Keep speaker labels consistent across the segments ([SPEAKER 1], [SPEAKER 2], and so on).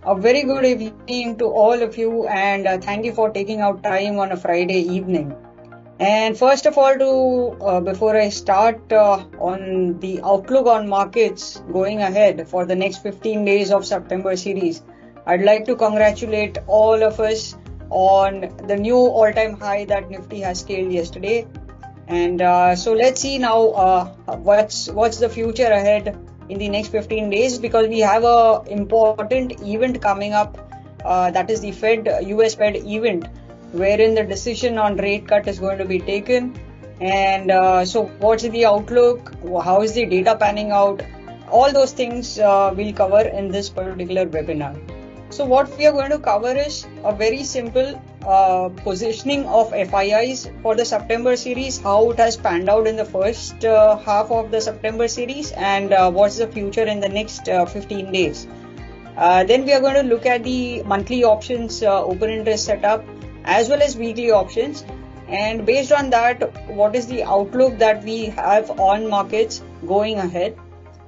[SPEAKER 1] A very good evening to all of you, and thank you for taking out time on a Friday evening. And first of all, before I start on the outlook on markets going ahead for the next 15 days of September series, I'd like to congratulate all of us on the new all-time high that Nifty has scaled yesterday. And so let's see now what's the future ahead in the next 15 days, because we have a important event coming up, that is the US Fed event, wherein the decision on rate cut is going to be taken. And so what's the outlook? How is the data panning out? All those things we'll cover in this particular webinar. So what we are going to cover is a very simple positioning of FIIs for the September series, how it has panned out in the first half of the September series, and what's the future in the next 15 days. Then we are going to look at the monthly options open interest setup as well as weekly options, and based on that, what is the outlook that we have on markets going ahead.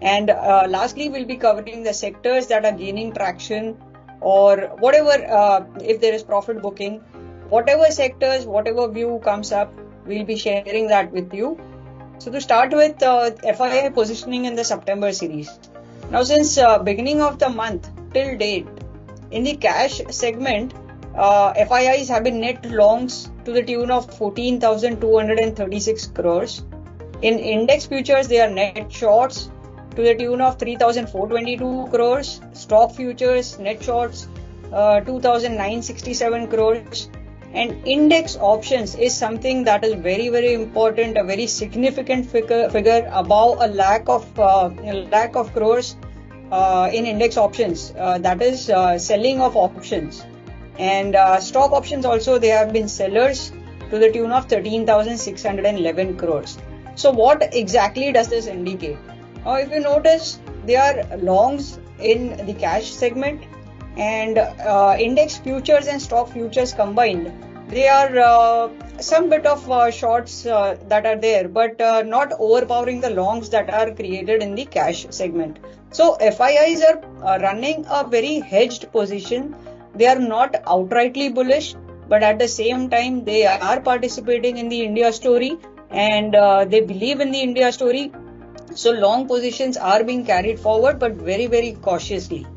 [SPEAKER 1] And lastly, we'll be covering the sectors that are gaining traction, or whatever, if there is profit booking, whatever sectors, whatever view comes up, we'll be sharing that with you. So to start with, FII positioning in the September series. Now, since beginning of the month till date, in the cash segment, FIIs have been net longs to the tune of 14,236 crores. In index futures, they are net shorts to the tune of 3,422 crores. Stock futures, net shorts, 2,967 crores. And index options is something that is very, very important, a very significant figure, above a lakh of crores in index options. That is selling of options. And stock options also, they have been sellers to the tune of 13,611 crores. So what exactly does this indicate? If you notice, they are longs in the cash segment, and index futures and stock futures combined, they are some bit of shorts that are there, but not overpowering the longs that are created in the cash segment. So FIIs are running a very hedged position. They are not outrightly bullish, but at the same time, they are participating in the India story, and they believe in the India story. So long positions are being carried forward, but very, very cautiously.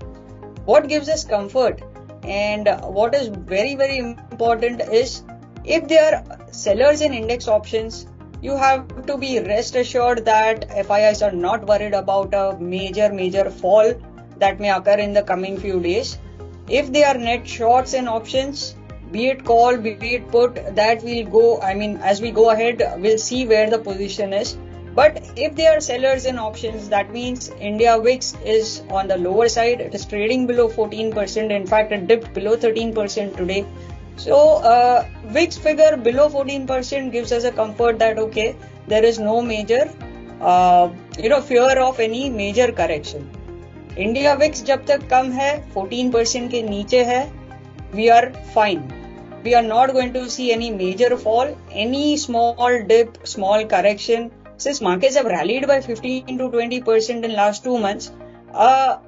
[SPEAKER 1] What gives us comfort and what is very, very important is, if they are sellers in index options, you have to be rest assured that FIIs are not worried about a major fall that may occur in the coming few days. If they are net shorts in options, be it call, be it put, that will go, as we go ahead, we'll see where the position is. But if they are sellers in options, that means India VIX is on the lower side. It is trading below 14%. In fact, it dipped below 13% today. So VIX figure below 14% gives us a comfort that, okay, there is no major, fear of any major correction. India VIX जब तक कम है, 14% के नीचे है, we are fine. We are not going to see any major fall, any small dip, small correction. Since markets have rallied by 15 to 20% in last 2 months, 1%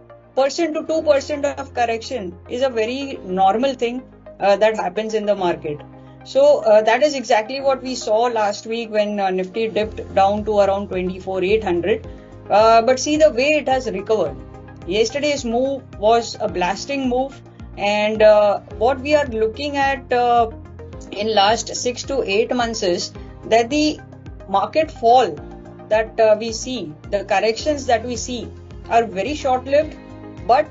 [SPEAKER 1] to 2% of correction is a very normal thing that happens in the market. So that is exactly what we saw last week when Nifty dipped down to around 24,800. But see the way it has recovered. Yesterday's move was a blasting move, and what we are looking at in last 6 to 8 months is that the market fall that we see, the corrections that we see are very short-lived, but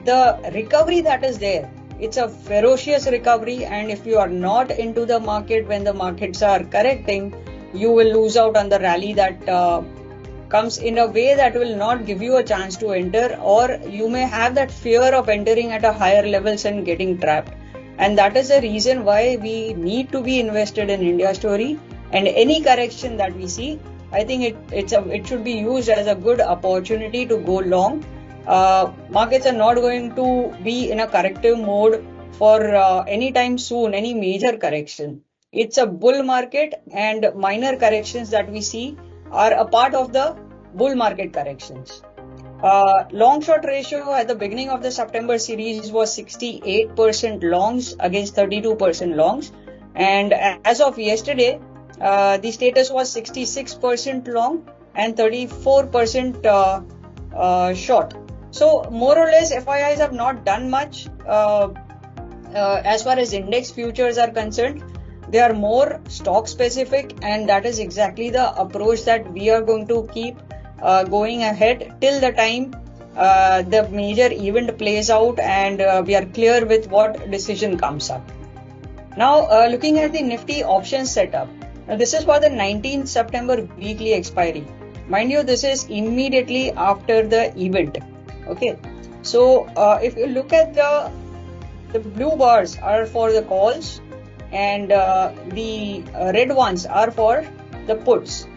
[SPEAKER 1] the recovery that is there, it's a ferocious recovery, and if you are not into the market when the markets are correcting, you will lose out on the rally that comes in a way that will not give you a chance to enter, or you may have that fear of entering at a higher levels and getting trapped. And that is the reason why we need to be invested in India story. And any correction that we see, I think it should be used as a good opportunity to go long. Markets are not going to be in a corrective mode for any time soon, any major correction. It's a bull market, and minor corrections that we see are a part of the bull market corrections. Long short ratio at the beginning of the September series was 68% longs against 32% longs, and as of yesterday, the status was 66% long and 34% short. So more or less, FIIs have not done much as far as index futures are concerned. They are more stock specific, and that is exactly the approach that we are going to keep going ahead till the time the major event plays out and we are clear with what decision comes up. Now, looking at the Nifty options setup. Now, this is for the 19th September weekly expiry. Mind you, this is immediately after the event. Okay. So, if you look at the blue bars are for the calls and the red ones are for the puts.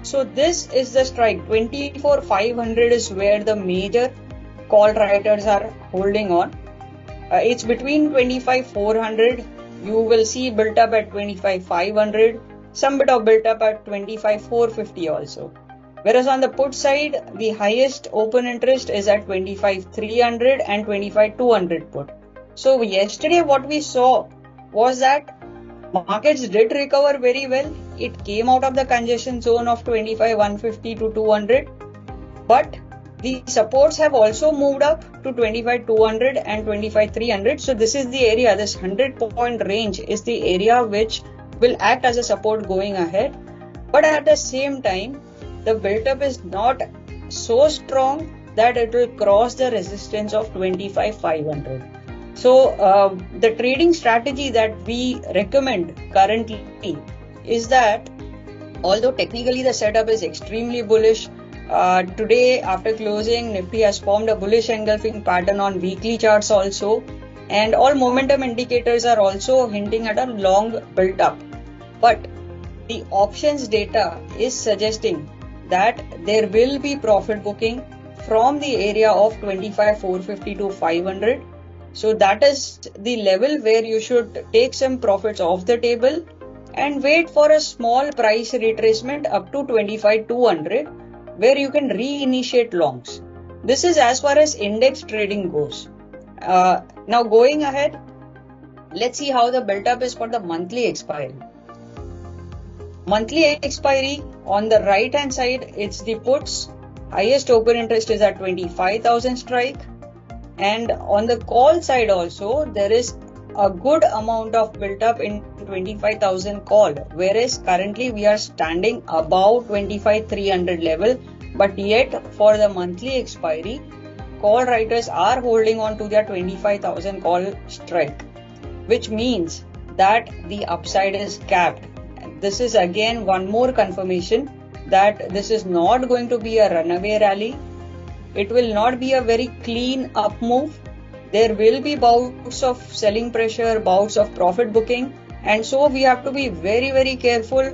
[SPEAKER 1] So this is the strike. 24,500 is where the major call writers are holding on. It's between 25,400. You will see built up at 25,500. Some bit of built up at 25,450 also. Whereas on the put side, the highest open interest is at 25,300 and 25,200 put. So yesterday what we saw was that markets did recover very well. It came out of the congestion zone of 25,150 to 200, but the supports have also moved up to 25,200 and 25,300. So this is the area, this 100-point range is the area which will act as a support going ahead. But at the same time, the build-up is not so strong that it will cross the resistance of 25,500. So the trading strategy that we recommend currently is that although technically the setup is extremely bullish, today after closing Nifty has formed a bullish engulfing pattern on weekly charts also, and all momentum indicators are also hinting at a long build up. But the options data is suggesting that there will be profit booking from the area of 25,450 to 500. So that is the level where you should take some profits off the table and wait for a small price retracement up to 25,200 where you can reinitiate longs. This is as far as index trading goes. Now going ahead, let's see how the build-up is for the monthly expiry. Monthly expiry on the right hand side, it's the puts. Highest open interest is at 25,000 strike. And on the call side also, there is a good amount of built up in 25,000 call, whereas currently we are standing above 25,300 level. But yet for the monthly expiry, call writers are holding on to their 25,000 call strike, which means that the upside is capped. This is again one more confirmation that this is not going to be a runaway rally. It will not be a very clean up move. There will be bouts of selling pressure, bouts of profit booking, and so we have to be very, very careful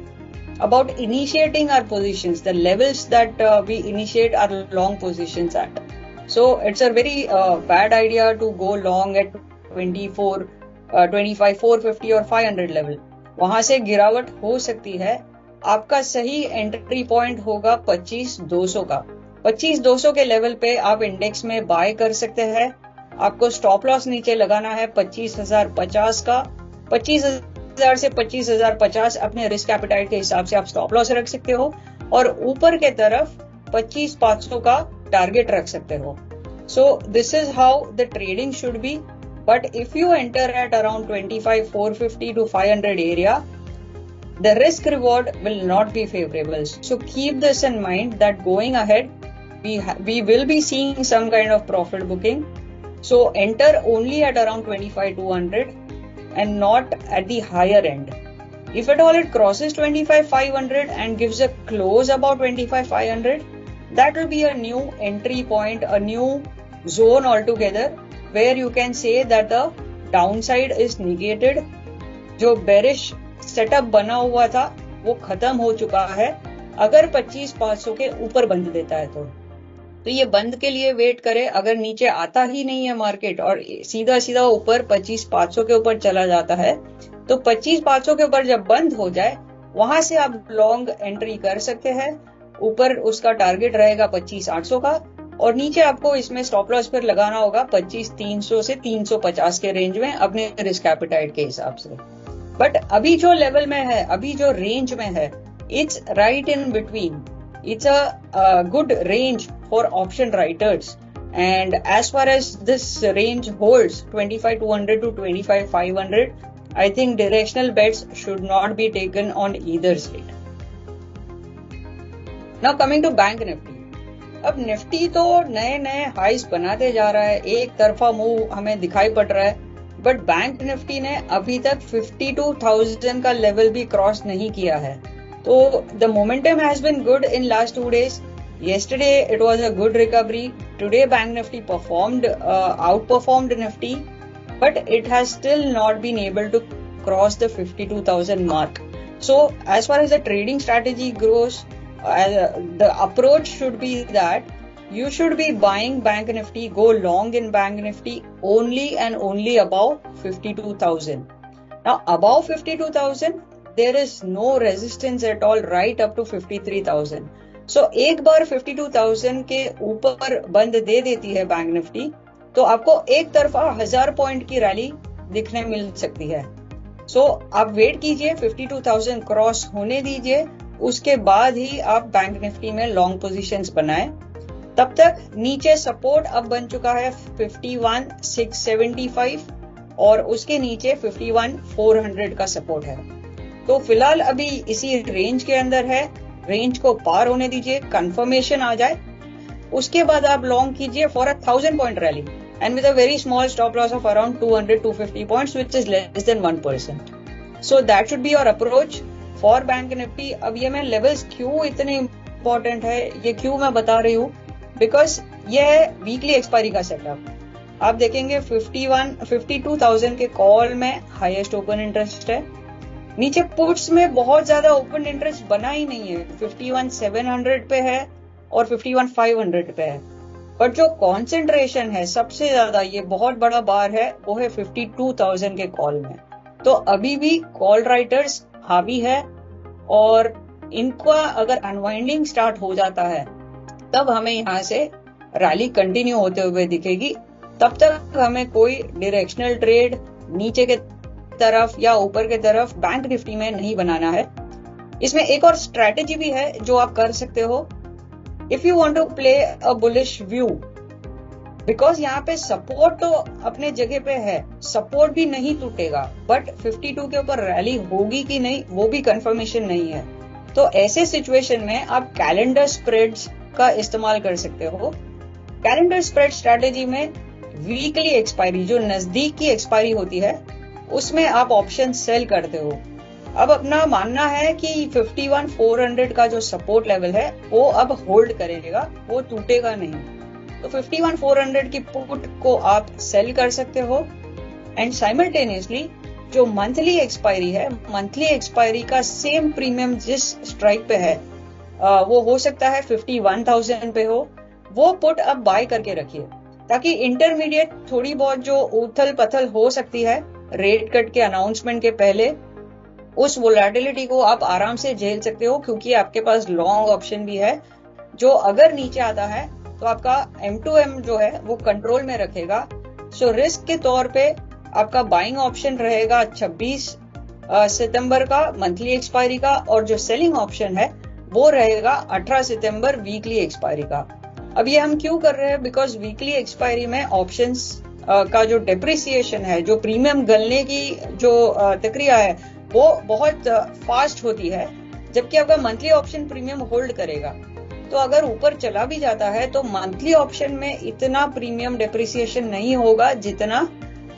[SPEAKER 1] about initiating our positions, the levels that we initiate our long positions at. So it's a very bad idea to go long at 25, 450 or 500 level. वहां से गिरावट हो सकती है. आपका सही entry point होगा 25,200 का. 25,200 के लेवल पे आप इंडेक्स में बाय कर सकते हैं. आपको स्टॉप लॉस नीचे लगाना है 25,050 का. 25,000 से 25,050 अपने रिस्क एपेटाइट के हिसाब से आप स्टॉप लॉस रख सकते हो और ऊपर के तरफ 25,500 का टारगेट रख सकते हो. So this is how the trading should be. But if you enter at around 25,450 to 500 area, the risk reward will not be favorable. So keep this in mind that going ahead, we will be seeing some kind of profit booking. So enter only at around 25,200 and not at the higher end. If at all it crosses 25,500 and gives a close about 25,500, that will be a new entry point, a new zone altogether, where you can say that the downside is negated. जो bearish setup बना हुआ था वो खत्म हो चुका है अगर 25,500 के ऊपर बंद देता है तो ये बंद के लिए वेट करे. अगर नीचे आता ही नहीं है मार्केट और सीधा सीधा ऊपर 25,500 के ऊपर चला जाता है तो 25,500 के ऊपर जब बंद हो जाए वहां से आप लॉन्ग एंट्री कर सकते हैं. ऊपर उसका टारगेट रहेगा 25,800 का और नीचे आपको इसमें स्टॉप लॉस पर लगाना होगा 25,300 से 350 के रेंज में अपने रिस्क एपेटाइट के हिसाब से। बट अभी जो लेवल में है, अभी जो रेंज में है, it's right in between, it's a good range for option writers. And as far as this range holds 25,200 to 25,500, I think directional bets should not be taken on either side. Now coming to Bank Nifty. अब Nifty तो नए नए हाइस बनाते जा रहा है, एक तरफा मूव हमें दिखाई पड़ रहा है, बट बैंक निफ्टी ने अभी तक 52,000 का लेवल भी क्रॉस नहीं किया है। तो the momentum has been good in last 2 days. Yesterday it was a good recovery. Today Bank Nifty outperformed Nifty, but it has still not been able to cross the 52,000 mark. So as far as the trading strategy goes, the approach should be that you should be buying Bank Nifty, go long in Bank Nifty only and only above 52,000. Now above 52,000 there is no resistance at all right up to 53,000. So एक बार 52,000 के ऊपर बंद दे देती है bank Nifty, तो आपको एक तरफा 1000 पॉइंट की रैली दिखने मिल सकती है। So आप वेट कीजिए, 52,000 क्रॉस होने दीजिए, उसके बाद ही आप बैंक निफ्टी में लॉन्ग पोजीशंस बनाएं। तब तक नीचे सपोर्ट अब बन चुका है 51,675 और उसके नीचे 51,400 का सपोर्ट है। तो फिलहाल अभी इसी रेंज के अंदर है, रेंज को पार होने दीजिए, कंफर्मेशन आ जाए, उसके बाद आप लॉन्ग कीजिए for 1000 point rally and with a very small stop loss of around 200-250 points which is less than 1%. So that should be your approach for bank Nifty. अब ये मैं लेवल्स क्यों इतने इंपॉर्टेंट है, ये क्यों मैं बता रही हूँ, बिकॉज ये है वीकली एक्सपायरी का सेटअप. आप देखेंगे 52,000 के कॉल में हाईएस्ट ओपन इंटरेस्ट है, नीचे पुट्स में बहुत ज्यादा ओपन इंटरेस्ट बना ही नहीं है, 51,700 पे है और 51,500 पे है. बट जो कॉन्सेंट्रेशन है सबसे ज्यादा, ये बहुत बड़ा बार है, वो है 52,000 के कॉल में. तो अभी भी कॉल राइटर्स हावी है और इनका अगर अनवाइंडिंग स्टार्ट हो जाता है तब हमें यहाँ से रैली कंटिन्यू होते हुए दिखेगी. तब तक हमें कोई डायरेक्शनल ट्रेड नीचे के तरफ या ऊपर के तरफ बैंक निफ्टी में नहीं बनाना है. इसमें एक और स्ट्रेटेजी भी है जो आप कर सकते हो. If you want to play a bullish view, because यहाँ पे सपोर्ट तो अपने जगह पे है, सपोर्ट भी नहीं टूटेगा, बट 52 के ऊपर रैली होगी कि नहीं वो भी कंफर्मेशन नहीं है. तो ऐसे सिचुएशन में आप कैलेंडर स्प्रेड्स का इस्तेमाल कर सकते हो. कैलेंडर स्प्रेड स्ट्रेटेजी में वीकली एक्सपायरी, जो नजदीक की एक्सपायरी होती है, उसमें आप ऑप्शन सेल करते हो. अब अपना मानना है कि 51,400 का जो सपोर्ट लेवल है वो अब होल्ड करेगा, वो टूटेगा नहीं. तो 51,400 की पुट को आप सेल कर सकते हो एंड साइमल्टेनियसली जो मंथली एक्सपायरी है, मंथली एक्सपायरी का सेम प्रीमियम जिस स्ट्राइक पे है वो हो सकता है 51,000 पे हो, वो पुट अब बाय करके रखिए, ताकि इंटरमीडिएट थोड़ी बहुत जो उथल पथल हो सकती है रेट कट के अनाउंसमेंट के पहले, उस वोलेटिलिटी को आप आराम से झेल सकते हो, क्योंकि आपके पास लॉन्ग ऑप्शन भी है जो अगर नीचे आता है तो आपका M2M जो है वो कंट्रोल में रखेगा. सो रिस्क के तौर पे आपका बाइंग ऑप्शन रहेगा 26 सितंबर का मंथली एक्सपायरी का, और जो सेलिंग ऑप्शन है वो रहेगा 18 सितंबर वीकली एक्सपायरी का. अब ये हम क्यों कर रहे हैं, बिकॉज वीकली एक्सपायरी में ऑप्शंस का जो डेप्रिसिएशन है, जो प्रीमियम गलने की जो प्रक्रिया है वो बहुत फास्ट होती है, जबकि आपका मंथली ऑप्शन प्रीमियम होल्ड करेगा. तो अगर ऊपर चला भी जाता है तो मंथली ऑप्शन में इतना प्रीमियम डेप्रिसिएशन नहीं होगा जितना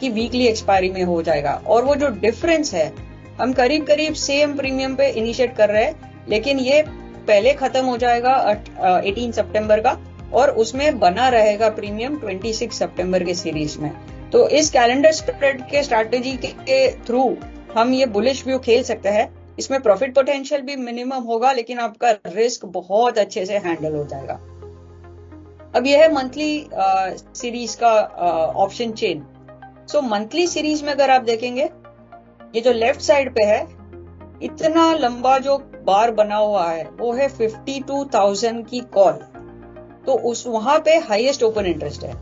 [SPEAKER 1] कि वीकली एक्सपायरी में हो जाएगा. और वो जो डिफरेंस है, हम करीब करीब सेम प्रीमियम पे इनिशिएट कर रहे हैं, लेकिन ये पहले खत्म हो जाएगा 18 सितंबर का, और उसमें बना रहेगा प्रीमियम 26 सितंबर के सीरीज में. तो इस कैलेंडर स्प्रेड के स्ट्रैटेजी के थ्रू हम ये बुलिश व्यू खेल सकते हैं. इसमें प्रॉफिट पोटेंशियल भी मिनिमम होगा, लेकिन आपका रिस्क बहुत अच्छे से हैंडल हो जाएगा. अब यह है मंथली सीरीज का ऑप्शन चेन. सो मंथली सीरीज में अगर आप देखेंगे, ये जो लेफ्ट साइड पे है, इतना लंबा जो बार बना हुआ है वो है 52,000 की कॉल. तो उस वहां पे हाईएस्ट ओपन इंटरेस्ट है।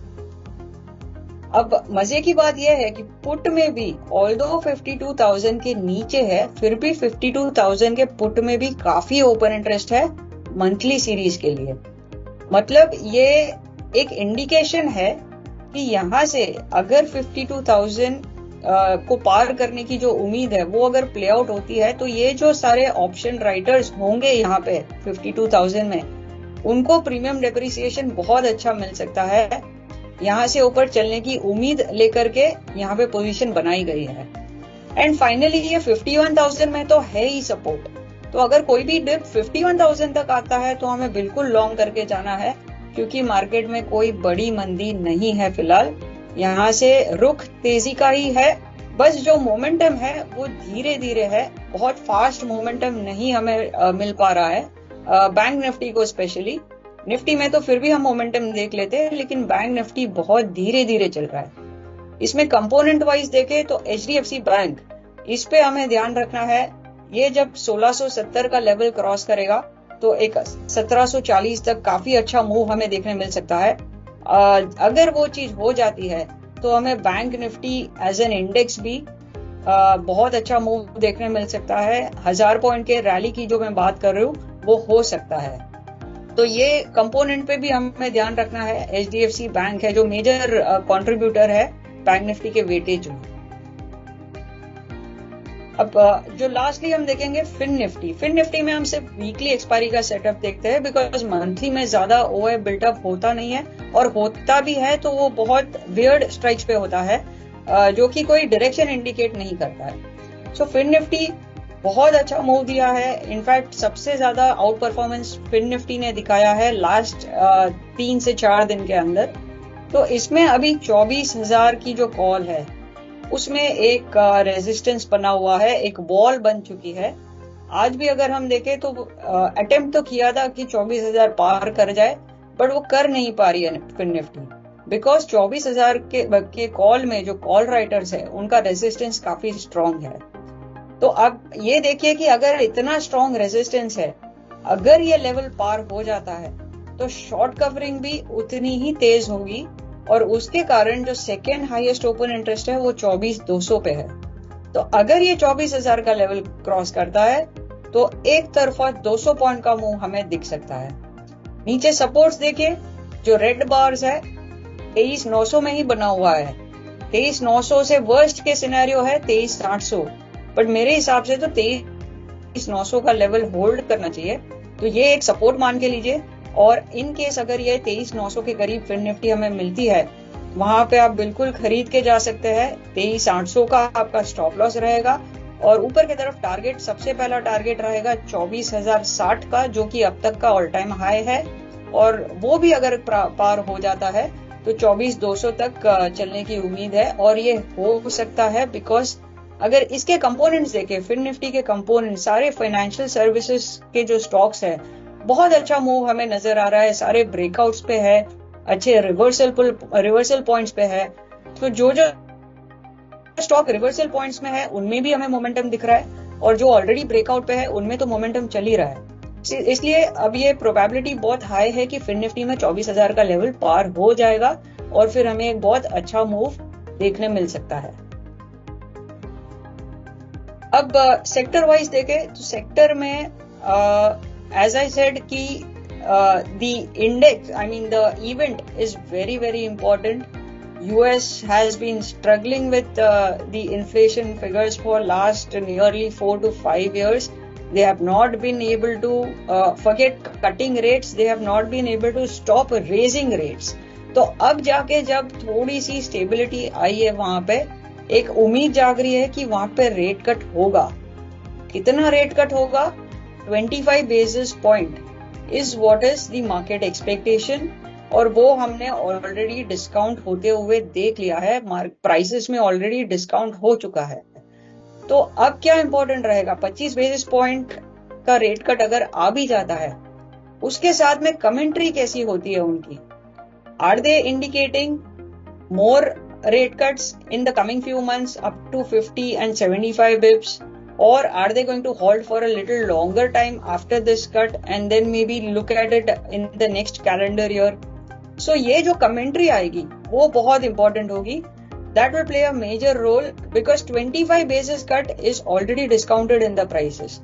[SPEAKER 1] अब मजे की बात यह है कि पुट में भी ऑल्दो 52,000 के नीचे है, फिर भी 52,000 के पुट में भी काफी ओपन इंटरेस्ट है मंथली सीरीज के लिए। मतलब ये एक इंडिकेशन है कि यहाँ से अगर 52,000 को पार करने की जो उम्मीद है वो अगर प्ले आउट होती है, तो ये जो सारे ऑप्शन राइटर्स होंगे यहाँ पे 52,000 में, उनको प्रीमियम डेप्रिसिएशन बहुत अच्छा मिल सकता है। यहाँ से ऊपर चलने की उम्मीद लेकर के यहाँ पे पोजीशन बनाई गई है। एंड फाइनली ये 51,000 में तो है ही सपोर्ट, तो अगर कोई भी डिप 51,000 तक आता है तो हमें बिल्कुल लॉन्ग करके जाना है, क्योंकि मार्केट में कोई बड़ी मंदी नहीं है फिलहाल। यहाँ से रुख तेजी का ही है, बस जो मोमेंटम है वो धीरे धीरे है, बहुत फास्ट मोमेंटम नहीं हमें मिल पा रहा है। बैंक निफ्टी को स्पेशली, निफ्टी में तो फिर भी हम मोमेंटम देख लेते हैं, लेकिन बैंक निफ्टी बहुत धीरे धीरे चल रहा है। इसमें कंपोनेंट वाइज देखे तो एचडीएफसी बैंक, इस पे हमें ध्यान रखना है। ये जब 1670 का लेवल क्रॉस करेगा तो एक 1740 तक काफी अच्छा मूव हमें देखने मिल सकता है। अगर वो चीज हो जाती है तो हमें bank Nifty as an index भी बहुत अच्छा मूव देखने मिल सकता है। 1000 पॉइंट के रैली की जो मैं बात कर रही हूँ वो हो सकता है। तो ये कंपोनेंट पे भी हमें ध्यान रखना है। एचडीएफसी बैंक है जो मेजर कंट्रीब्यूटर है बैंक निफ्टी के वेटेज में। अब जो लास्टली हम देखेंगे फिन निफ्टी। फिन निफ्टी में हम सिर्फ वीकली एक्सपायरी का सेटअप देखते हैं, बिकॉज मंथली में ज्यादा ओए बिल्टअप होता नहीं है, और होता भी है तो वो बहुत वियर्ड स्ट्राइक्स पे होता है, जो कि कोई डायरेक्शन इंडिकेट नहीं करता है। सो फिन निफ्टी बहुत अच्छा मूव दिया है। इनफैक्ट सबसे ज्यादा आउट परफॉर्मेंस फिन निफ्टी ने दिखाया है लास्ट 3 से 4 दिन के अंदर। तो इसमें अभी 24,000 की जो कॉल है उसमें एक रेजिस्टेंस बना हुआ है, एक वॉल बन चुकी है। आज भी अगर हम देखें तो अटेम्प्ट तो किया था कि 24,000 पार कर जाए, बट वो कर नहीं पा रही है फिन निफ्टी, बिकॉज 24,000 के कॉल में जो कॉल राइटर्स है उनका रेजिस्टेंस काफी स्ट्रांग है। तो अब ये देखिए कि अगर इतना स्ट्रांग रेजिस्टेंस है, अगर ये लेवल पार हो जाता है तो शॉर्ट कवरिंग भी उतनी ही तेज होगी, और उसके कारण जो सेकेंड हाईएस्ट ओपन इंटरेस्ट है वो 24,200 पे है। तो अगर ये 24,000 का लेवल क्रॉस करता है तो एक तरफा 200 पॉइंट का मूव हमें दिख सकता है। नीचे सपोर्ट्स देखिए, जो रेड बार्स है 23,900 में ही बना हुआ है। 23,900 से वर्स्ट के सिनेरियो है 23,800, बट मेरे हिसाब से तो 23,900 का लेवल होल्ड करना चाहिए। तो ये एक सपोर्ट मान के लीजिए, और इन केस अगर ये 23,900 के करीब फिन निफ्टी हमें मिलती है, वहां पे आप बिल्कुल खरीद के जा सकते हैं। 23,800 का आपका स्टॉप लॉस रहेगा, और ऊपर की तरफ टारगेट, सबसे पहला टारगेट रहेगा 24,060 का, जो कि अब तक का ऑल टाइम हाई है, और वो भी अगर पार हो जाता है तो 24,200 तक चलने की उम्मीद है। और ये हो सकता है बिकॉज अगर इसके कंपोनेंट्स देखें, फिन निफ्टी के कंपोनेंट सारे फाइनेंशियल सर्विसेज के जो स्टॉक्स है, बहुत अच्छा मूव हमें नजर आ रहा है। सारे ब्रेकआउट्स पे है, अच्छे रिवर्सल पॉइंट्स पे है। तो जो स्टॉक रिवर्सल पॉइंट्स में है उनमें भी हमें मोमेंटम दिख रहा है, और जो ऑलरेडी ब्रेकआउट पे है उनमें तो मोमेंटम चल ही रहा है। इसलिए अब ये प्रोबेबिलिटी बहुत हाई है कि फिन निफ्टी में 24,000 का लेवल पार हो जाएगा, और फिर हमें एक बहुत अच्छा मूव देखने मिल सकता है। अब सेक्टर वाइज देखें तो सेक्टर में as I said कि the index, I mean the event is very very important. US has been struggling with the inflation figures for last nearly 4 to 5 years. They have not been able to forget cutting rates. They have not been able to stop raising rates. तो अब जाके जब थोड़ी सी stability आई है, वहां पे एक उम्मीद जाग रही है कि वहां पे रेट कट होगा। कितना रेट कट होगा? 25 basis point is what is the market expectation, और वो हमने ऑलरेडी डिस्काउंट होते हुए देख लिया है। प्राइसेस में ऑलरेडी डिस्काउंट हो चुका है। तो अब क्या इंपॉर्टेंट रहेगा? 25 बेसिस पॉइंट का रेट कट अगर आ भी जाता है, उसके साथ में कमेंट्री कैसी होती है उनकी? Are they indicating more rate cuts in the coming few months up to 50 and 75 bips, or are they going to hold for a little longer time after this cut and then maybe look at it in the next calendar year? So ये जो commentary आएगी वो बहुत important होगी. That will play a major role because 25 basis cut is already discounted in the prices.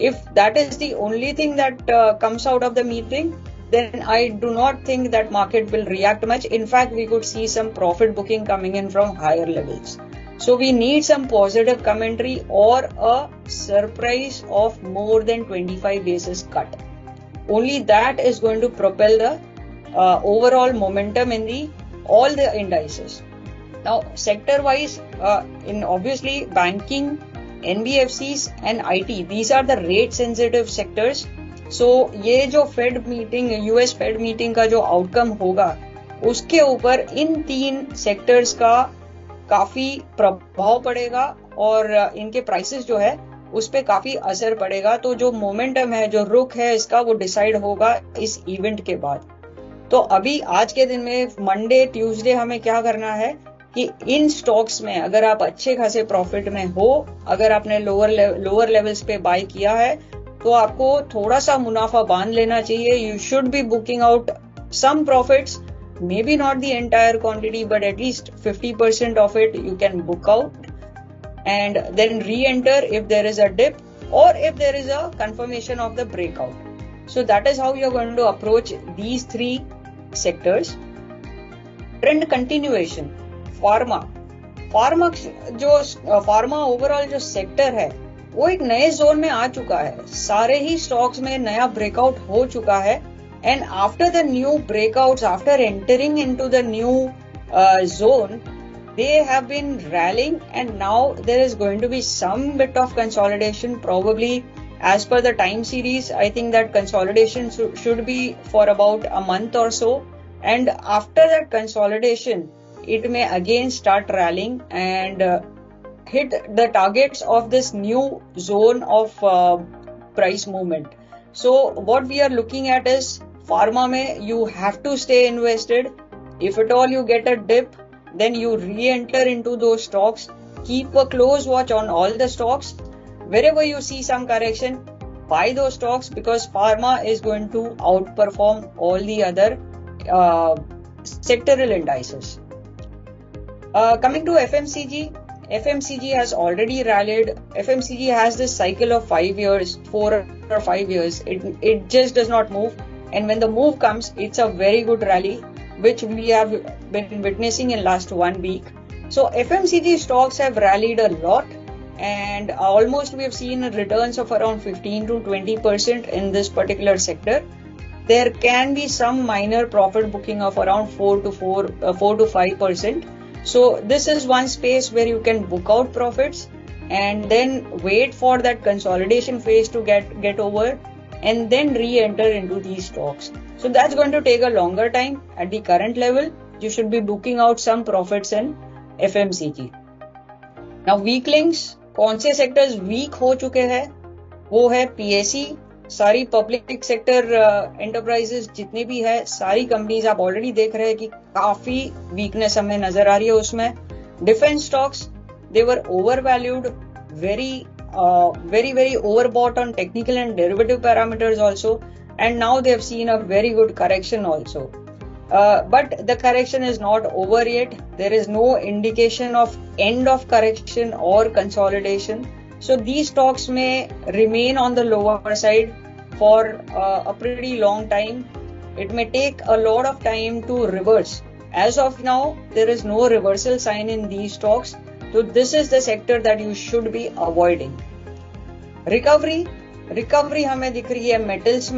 [SPEAKER 1] If that is the only thing that comes out of the meeting, then I do not think that market will react much. In fact, we could see some profit booking coming in from higher levels. So we need some positive commentary or a surprise of more than 25 basis cut. Only that is going to propel the overall momentum in all the indices. Now, sector-wise, in obviously banking, NBFCs and IT, these are the rate-sensitive sectors. So, ये जो Fed meeting, US Fed meeting का जो outcome होगा, उसके ऊपर इन 3 sectors का काफी प्रभाव पड़ेगा और इनके prices जो है, उस पे काफी असर पड़ेगा. तो जो momentum है, जो रुख है, इसका वो decide होगा इस event के बाद. तो अभी आज के दिन में मंडे, ट्यूसडे हमें क्या करना है कि इन स्टॉक्स में अगर आप अच्छे खासे प्रॉफिट में हो, अगर आपने लोअर लेवल्स पे बाय किया है, तो आपको थोड़ा सा मुनाफा बांध लेना चाहिए. You should be booking out some profits, may be not the entire quantity but at least 50% of it you can book out and then re enter if there is a dip or if there is a confirmation of the breakout. So that is how you are going to approach these 3 sectors. Trend continuation, pharma overall जो sector है वो एक नए zone में आ चुका है. सारे ही stocks में नया ब्रेकआउट हो चुका है and after the new breakouts, after entering into the new zone, they have been rallying and now there is going to be some bit of consolidation probably as per the time series. I think that consolidation should be for about a month or so, and after that consolidation it may again start rallying and hit the targets of this new zone of price movement. So what we are looking at is pharma mein you have to stay invested. If at all you get a dip, then you re-enter into those stocks. Keep a close watch on all the stocks. Wherever you see some correction, buy those stocks because pharma is going to outperform all the other sectoral indices. Coming to FMCG, FMCG has already rallied. FMCG has this cycle of 5 years, 4 or 5 years. It just does not move. And when the move comes, it's a very good rally, which we have been witnessing in last 1 week. So FMCG stocks have rallied a lot and almost we have seen returns of around 15 to 20% in this particular sector. There can be some minor profit booking of around 4 to 5%. So this is one space where you can book out profits and then wait for that consolidation phase to get over and then re-enter into these stocks. So that's going to take a longer time. At the current level, you should be booking out some profits in FMCG. Now weak links, कौन से sectors weak हो चुके हैं? वो है PSE, सारी public sector enterprises जितनी भी है, सारी कंपनीज आप ऑलरेडी देख रहे हैं कि काफी वीकनेस हमें नजर आ रही है उसमें. Defence stocks, they were over valued, very overbought on technical and derivative parameters also, and now they have seen a very good correction also. But the correction is not over yet. There is no indication of end of correction or consolidation. So these stocks may remain on the lower side for a pretty long time. It may take a lot of time to reverse. As of now, there is no reversal sign in these stocks. So this is the sector that you should be avoiding. Recovery हमें दिख रही है metals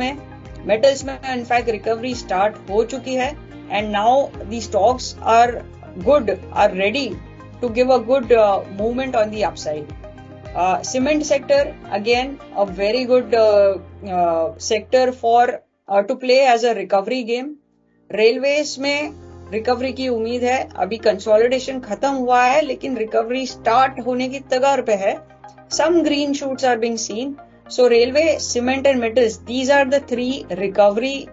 [SPEAKER 1] में in fact recovery start हो चुकी है and now the stocks are ready to give a good movement on the upside. Cement sector, again a very good sector for to play as a recovery game. Railways में recovery की उम्मीद है. अभी consolidation खत्म हुआ है लेकिन recovery start होने की तगार पे है. Some green shoots are being seen. So railway, cement and metals, these are the 3 recovery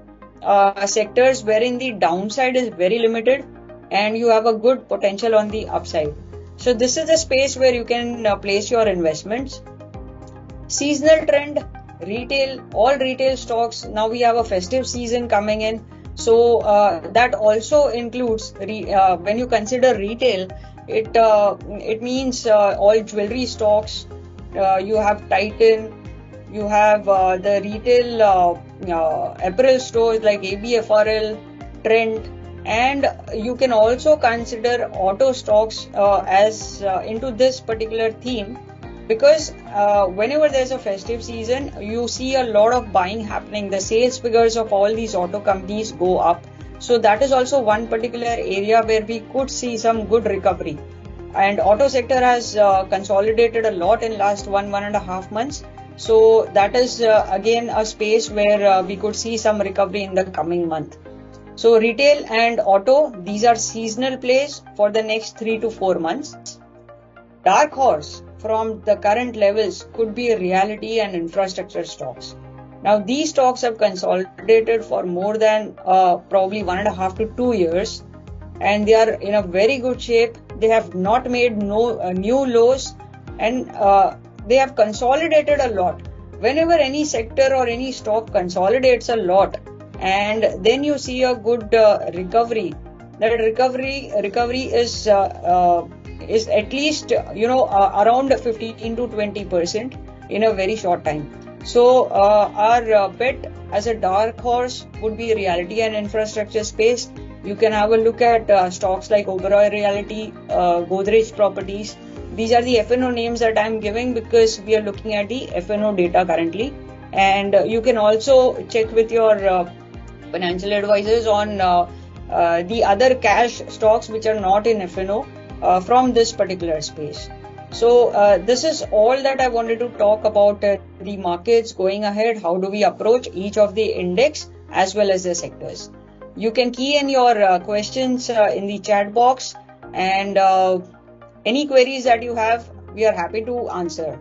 [SPEAKER 1] sectors wherein the downside is very limited and you have a good potential on the upside. So this is the space where you can place your investments. Seasonal trend, retail, all retail stocks. Now we have a festive season coming in. So that also includes when you consider retail, it means all jewelry stocks. You have Titan, you have the retail apparel stores like ABFRL, Trent, and you can also consider auto stocks as into this particular theme, because whenever there's a festive season, you see a lot of buying happening. The sales figures of all these auto companies go up. So that is also one particular area where we could see some good recovery. And auto sector has consolidated a lot in last 1.5 months. So that is again a space where we could see some recovery in the coming month. So retail and auto, these are seasonal plays for the next 3 to 4 months. Dark horse from the current levels could be reality and infrastructure stocks. Now these stocks have consolidated for more than probably 1.5 to 2 years, and they are in a very good shape. They have not made new lows, and they have consolidated a lot. Whenever any sector or any stock consolidates a lot, and then you see a good recovery, that recovery is at least around 15 to 20% in a very short time. So our bet as a dark horse would be reality and infrastructure space. You can have a look at stocks like Oberoi Realty, Godrej Properties. These are the FNO names that I'm giving because we are looking at the FNO data currently. And you can also check with your financial advisors on the other cash stocks which are not in FNO from this particular space. So this is all that I wanted to talk about the markets going ahead. How do we approach each of the index as well as the sectors? You can key in your questions in the chat box, and any queries that you have, we are happy to answer.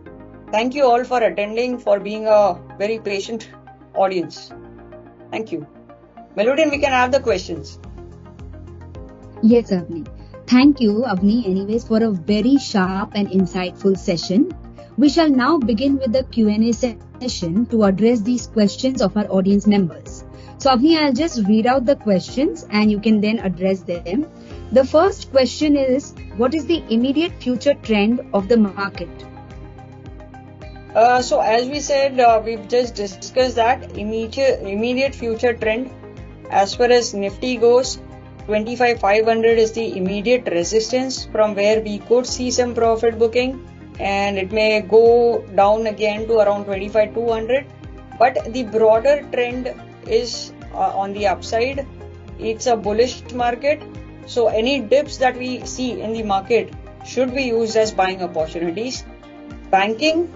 [SPEAKER 1] Thank you all for attending, for being a very patient audience. Thank you. Melodin, we can have the questions.
[SPEAKER 2] Yes, Avni. Thank you, Avni, anyways, for a very sharp and insightful session. We shall now begin with the Q&A session to address these questions of our audience members. So, Avni, I'll just read out the questions and you can then address them. The first question is, what is the immediate future trend of the market?
[SPEAKER 1] So, as we said, we've just discussed that immediate future trend. As far as Nifty goes, 25,500 is the immediate resistance from where we could see some profit booking, and it may go down again to around 25,200. But the broader trend is on the upside. It's a bullish market. So any dips that we see in the market should be used as buying opportunities. Banking.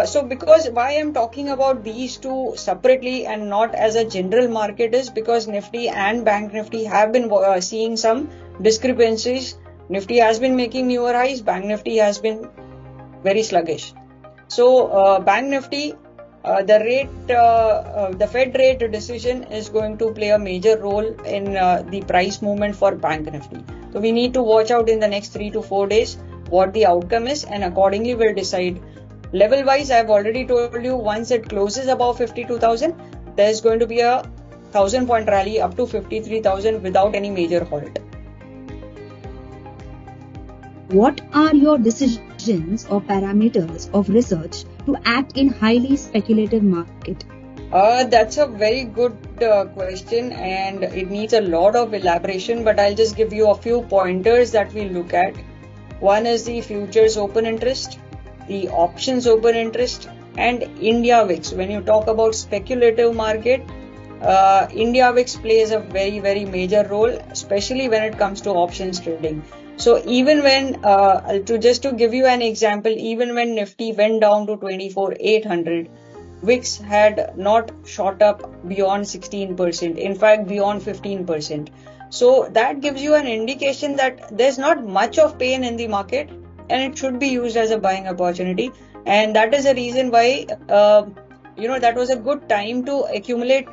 [SPEAKER 1] So because why I'm talking about these two separately and not as a general market is because Nifty and Bank Nifty have been seeing some discrepancies. Nifty has been making newer highs, Bank Nifty has been very sluggish. So Bank Nifty, the Fed rate decision is going to play a major role in the price movement for Bank Nifty. So we need to watch out in the next 3 to 4 days what the outcome is, and accordingly we'll decide. Level wise, I've already told you, once it closes above 52,000, there's going to be a 1,000 point rally up to 53,000 without any major halt.
[SPEAKER 2] What are your decisions or parameters of research to act in highly speculative market?
[SPEAKER 1] That's a very good question, and it needs a lot of elaboration, but I'll just give you a few pointers that we look at. One is the futures open interest, the options open interest, and India VIX. When you talk about speculative market, India VIX plays a very, very major role, especially when it comes to options trading. So even when, to give you an example, even when Nifty went down to 24,800, VIX had not shot up beyond 16%, in fact beyond 15%. So that gives you an indication that there's not much of pain in the market, and it should be used as a buying opportunity. And that is the reason why, that was a good time to accumulate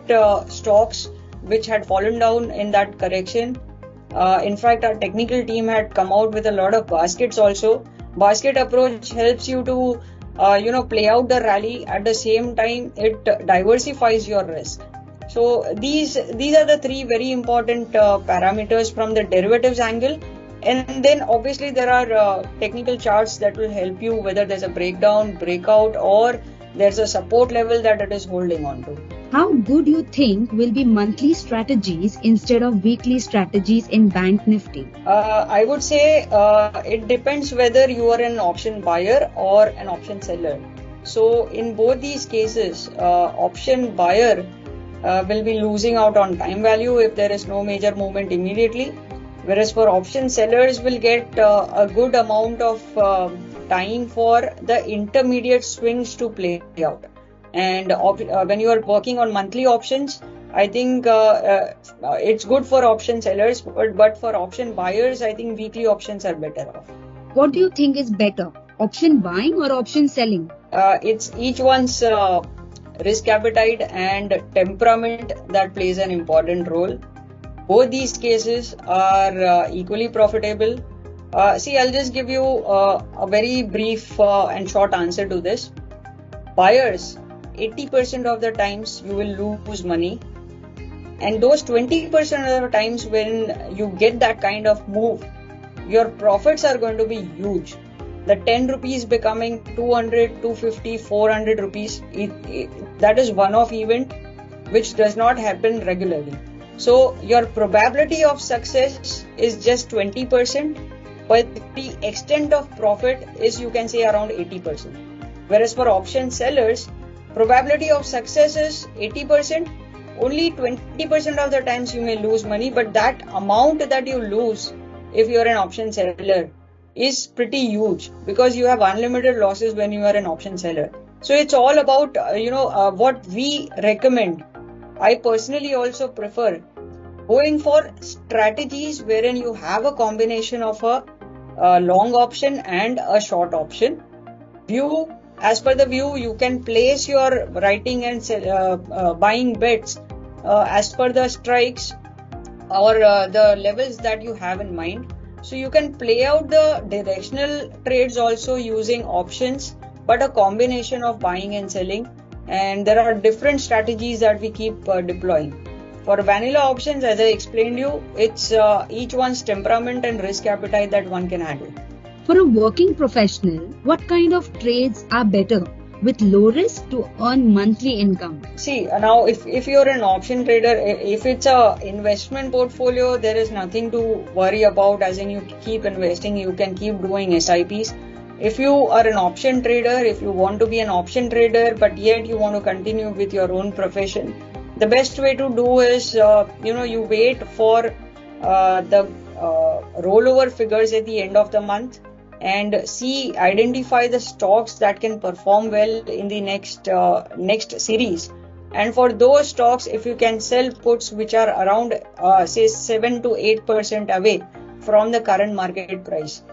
[SPEAKER 1] stocks which had fallen down in that correction. In fact, our technical team had come out with a lot of baskets also. Basket approach helps you to play out the rally. At the same time, it diversifies your risk. So these are the three very important parameters from the derivatives angle. And then obviously there are technical charts that will help you whether there's a breakdown, breakout, or there's a support level that it is holding on to.
[SPEAKER 2] How good you think will be monthly strategies instead of weekly strategies in Bank Nifty?
[SPEAKER 1] I would say it depends whether you are an option buyer or an option seller. So in both these cases, option buyer will be losing out on time value if there is no major movement immediately, whereas for option sellers will get a good amount of time for the intermediate swings to play out. And when you are working on monthly options, I think it's good for option sellers, but for option buyers, I think weekly options are better off.
[SPEAKER 2] What do you think is better, option buying or option selling?
[SPEAKER 1] It's each one's risk appetite and temperament that plays an important role. Both these cases are equally profitable. I'll just give you a very brief and short answer to this. Buyers, 80% of the times you will lose money, and those 20% of the times when you get that kind of move, your profits are going to be huge. The 10 rupees becoming 200, 250, 400 rupees, that is one-off event which does not happen regularly. So your probability of success is just 20%, but the extent of profit is, you can say, around 80%. Whereas for option sellers, probability of success is 80%. Only 20% of the times you may lose money, but that amount that you lose if you are an option seller is pretty huge because you have unlimited losses when you are an option seller. So it's all about, what we recommend. I personally also prefer going for strategies wherein you have a combination of a long option and a short option. As per the view, you can place your writing and buying bets as per the strikes or the levels that you have in mind. So you can play out the directional trades also using options, but a combination of buying and selling. And there are different strategies that we keep deploying. For vanilla options, as I explained you, it's each one's temperament and risk appetite that one can handle.
[SPEAKER 2] For a working professional, what kind of trades are better with low risk to earn monthly income?
[SPEAKER 1] See, now if you're an option trader, if it's a investment portfolio, there is nothing to worry about, as in you keep investing, you can keep doing SIPs. If you are an option trader, if you want to be an option trader, but yet you want to continue with your own profession, the best way to do is, you wait for the rollover figures at the end of the month and identify the stocks that can perform well in the next series. And for those stocks, if you can sell puts which are around, 7 to 8% away from the current market price,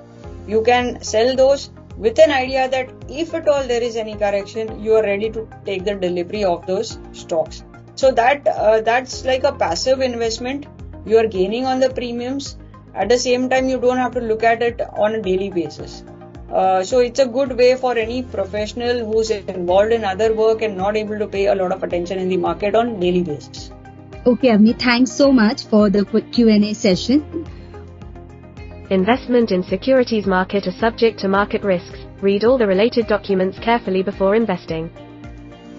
[SPEAKER 1] you can sell those with an idea that if at all there is any correction, you are ready to take the delivery of those stocks. So that's like a passive investment. You are gaining on the premiums. At the same time, you don't have to look at it on a daily basis. So it's a good way for any professional who's involved in other work and not able to pay a lot of attention in the market on daily basis.
[SPEAKER 2] Okay, Avni, thanks so much for the quick Q&A session.
[SPEAKER 3] Investment in securities market are subject to market risks. Read all the related documents carefully before investing.